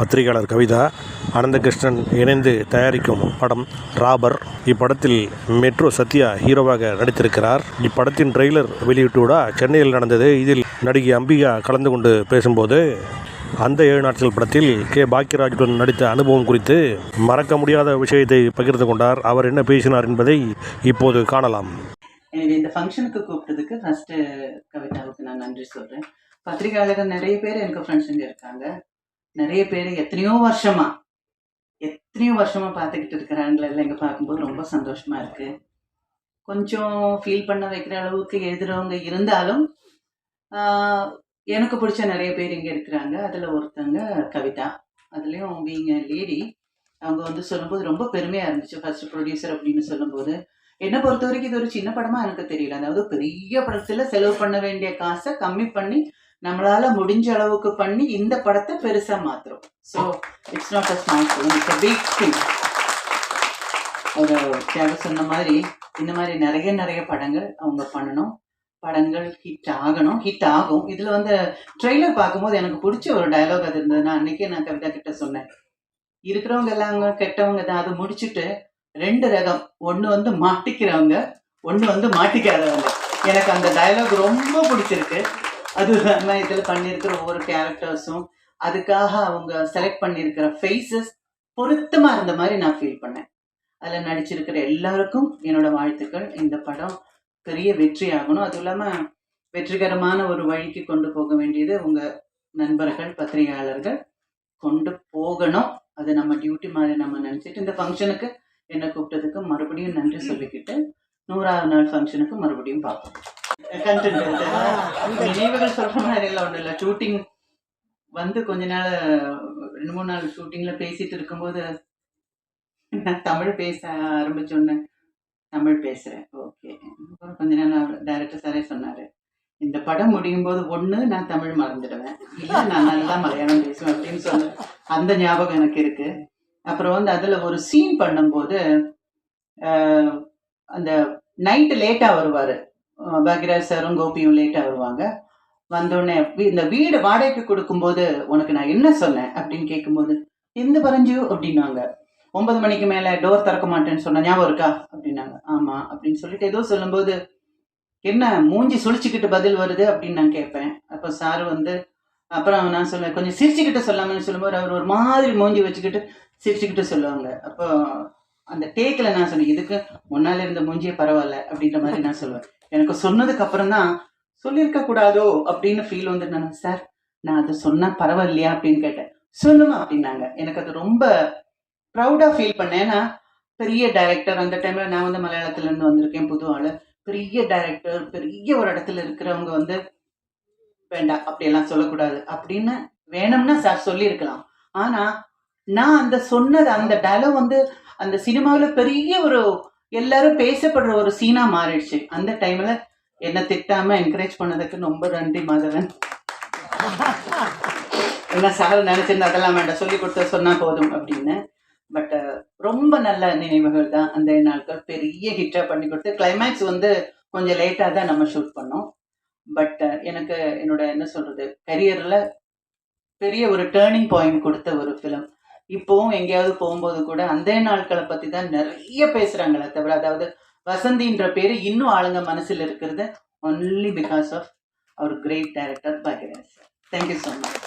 பத்திரிகையாளர் கவிதா, அனந்தகிருஷ்ணன் இணைந்து தயாரிக்கும் படம் ராபர். இப்படத்தில் மெட்ரோ சத்யா ஹீரோவாக நடித்திருக்கிறார். இப்படத்தின் ட்ரெய்லர் வெளியிட்டு விட சென்னையில் நடந்தது. இதில் நடிகை அம்பிகா கலந்து கொண்டு பேசும்போது அந்த 7 நாட்கள் படத்தில் பாக்யராஜுடன் நடித்த அனுபவம் குறித்து மறக்க முடியாத விஷயத்தை பகிர்ந்து கொண்டார். அவர் என்ன பேசினார் என்பதை இப்போது காணலாம். எனவே இந்த ஃபங்க்ஷனுக்கு கூப்பிட்டதுக்கு ஃபர்ஸ்ட் கவிதாவுக்கு நான் நன்றி சொல்றேன். பத்திரிகையாளர்கள் நிறைய பேர் எனக்கு ஃப்ரெண்ட்ஸுங்க இருக்காங்க. நிறைய பேர் எத்தனையோ வருஷமா பார்த்துக்கிட்டு இருக்கிறாங்களெல்லாம் இங்கே பார்க்கும்போது ரொம்ப சந்தோஷமா இருக்கு. கொஞ்சம் ஃபீல் பண்ண வைக்கிற அளவுக்கு எழுதுறவங்க இருந்தாலும் எனக்கு பிடிச்ச நிறைய பேர் இங்கே இருக்கிறாங்க. அதில் ஒருத்தங்க கவிதா. அதுலேயும் பீயிங் லேடி, அவங்க சொல்லும்போது ரொம்ப பெருமையாக இருந்துச்சு. ஃபர்ஸ்ட் ப்ரொடியூசர் அப்படின்னு சொல்லும்போது என்னை பொறுத்த வரைக்கும் இது ஒரு சின்ன படமாக எனக்கு தெரியல. அதாவது பெரிய படத்தில் செலவு பண்ண வேண்டிய காசை கம்மி பண்ணி நம்மளால முடிஞ்ச அளவுக்கு பண்ணி இந்த படத்தை பெருசாக மாற்றுறோம். So it's not a small thing, it's a big thing. ஒரு தியாக சொன்ன மாதிரி இந்த மாதிரி நிறைய படங்கள் அவங்க பண்ணணும். படங்கள் ஹிட் ஆகும். இதில் ட்ரெய்லர் பார்க்கும்போது எனக்கு பிடிச்ச ஒரு டயலாக் அது இருந்ததுன்னா, அன்னைக்கே நான் கவிதா கிட்ட சொன்னேன், இருக்கிறவங்க எல்லாம் கெட்டவங்க தான். அதை முடிச்சுட்டு 2 ரகம், ஒன்று மாட்டிக்கிறவங்க, ஒன்று மாட்டிக்காதவங்க. எனக்கு அந்த டயலாக் ரொம்ப பிடிச்சிருக்கு. அது இல்லாமல் இதில் பண்ணியிருக்கிற ஒவ்வொரு கேரக்டர்ஸும் அதுக்காக அவங்க செலக்ட் பண்ணியிருக்கிற ஃபேஸஸ் பொருத்தமாக இருந்த மாதிரி நான் ஃபீல் பண்ணேன். அதில் நடிச்சிருக்கிற எல்லாருக்கும் என்னோட வாழ்த்துக்கள். இந்த படம் பெரிய வெற்றி ஆகணும். அதுவும் இல்லாமல் வெற்றிகரமான ஒரு வழிக்கு கொண்டு போக வேண்டியது உங்கள் நண்பர்கள் பத்திரிகையாளர்கள் கொண்டு போகணும். அது நம்ம டியூட்டி மாதிரி நம்ம நினச்சிட்டு இந்த ஃபங்க்ஷனுக்கு என்னை கூப்பிட்டதுக்கு மறுபடியும் நன்றி சொல்லிக்கிட்டு 100ஆவது நாள் ஃபங்க்ஷனுக்கு மறுபடியும் பார்ப்போம். கண்டென்ட் நினைவுகள் சொல்கிற மாதிரி எல்லாம் ஒன்றும் இல்லை. ஷூட்டிங் கொஞ்ச நாள் 2-3 நாள் ஷூட்டிங்கில் பேசிட்டு இருக்கும்போது நான் தமிழ் பேச ஆரம்பிச்சோன்னே தமிழ் பேசுகிறேன். ஓகே, அப்புறம் கொஞ்ச நாள் டைரக்டர் சாரே சொன்னார், இந்த படம் முடியும் போது ஒன்று நான் தமிழ் மறந்துடுவேன், இல்லை நான் நல்லா மலையாளம் பேசுவேன் அப்படின்னு சொன்னேன். அந்த ஞாபகம் எனக்கு இருக்கு. அப்புறம் அதில் ஒரு சீன் பண்ணும்போது அந்த நைட்டு லேட்டாக வருவார் பாக்யராஜ் சாரும் கோபியும் லேட்டாக வருவாங்க. வந்தோடனே இந்த வீடு வாடகைக்கு கொடுக்கும்போது உனக்கு நான் என்ன சொன்னேன் அப்படின்னு கேட்கும்போது, எந்த பரஞ்சு அப்படின்னாங்க. 9 மணிக்கு மேலே டோர் திறக்க மாட்டேன்னு சொன்ன ஞாபகம் இருக்கா அப்படின்னாங்க. ஆமாம் அப்படின்னு சொல்லிட்டு ஏதோ சொல்லும்போது, என்ன மூஞ்சி சுழிச்சுக்கிட்டு பதில் வருது அப்படின்னு நான் கேட்பேன். அப்போ சார் அப்புறம் நான் சொல்லுவேன், கொஞ்சம் சிரிச்சுக்கிட்டு சொல்லாமன்னு சொல்லும்போது அவர் ஒரு மாதிரி மூஞ்சி வச்சுக்கிட்டு சிரிச்சுக்கிட்டு சொல்லுவாங்க. அப்போ அந்த டேக்கில் நான் சொன்னேன், இதுக்கு முன்னால் இருந்த மூஞ்சியே பரவாயில்ல அப்படின்ற மாதிரி நான் சொல்லுவேன். எனக்கு சொன்னதுக்கு அப்புறம் தான் சொல்லியிருக்க கூடாதோ அப்படின்னு ஃபீல் நான் சார் நான் அதை சொன்னால் பரவாயில்லையா அப்படின்னு கேட்டேன். சொல்லுமா அப்படின்னாங்க. எனக்கு அது ரொம்ப ப்ரௌடாக ஃபீல் பண்ணேன். ஏன்னா பெரிய டைரக்டர், அந்த டைமில் நான் மலையாளத்துலேருந்து வந்திருக்கேன், புது ஆள். பெரிய டைரக்டர், பெரிய ஒரு இடத்துல இருக்கிறவங்க வேண்டாம் அப்படியெல்லாம் சொல்லக்கூடாது அப்படின்னு வேணும்னா சார் சொல்லியிருக்கலாம். ஆனால் நான் சொன்னது அந்த டயலாக் அந்த சினிமாவில் பெரிய ஒரு எல்லாரும் பேசப்படுற ஒரு சீனா மாறிடுச்சு. அந்த டைம்ல என்ன திட்டாம என்கரேஜ் பண்ணதுக்கு ரொம்ப நன்றி மாதவன். என்ன சார் நினைச்சிருந்தா அதெல்லாம் வேண்டாம், சொல்லி கொடுத்த சொன்னா போதும் அப்படின்னு. பட் ரொம்ப நல்ல நினைவுகள் தான் அந்த நாட்கள். பெரிய ஹிட்டா பண்ணி கொடுத்து கிளைமேக்ஸ் கொஞ்சம் லேட்டா தான் நம்ம ஷூட் பண்ணோம். பட் எனக்கு என்னோட என்ன சொல்றது கரியர்ல பெரிய ஒரு டேர்னிங் பாயிண்ட் கொடுத்த ஒரு ஃபிலிம். இப்போவும் எங்கேயாவது போகும்போது கூட அந்த நாட்களை பத்தி தான் நிறைய பேசுறாங்களே தவிர, அதாவது வசந்தின்ற பேரு இன்னும் ஆளுங்க மனசுல இருக்கிறது ஒன்லி பிகாஸ் ஆஃப் அவர் great director Bhagyaraj. Thank you so much.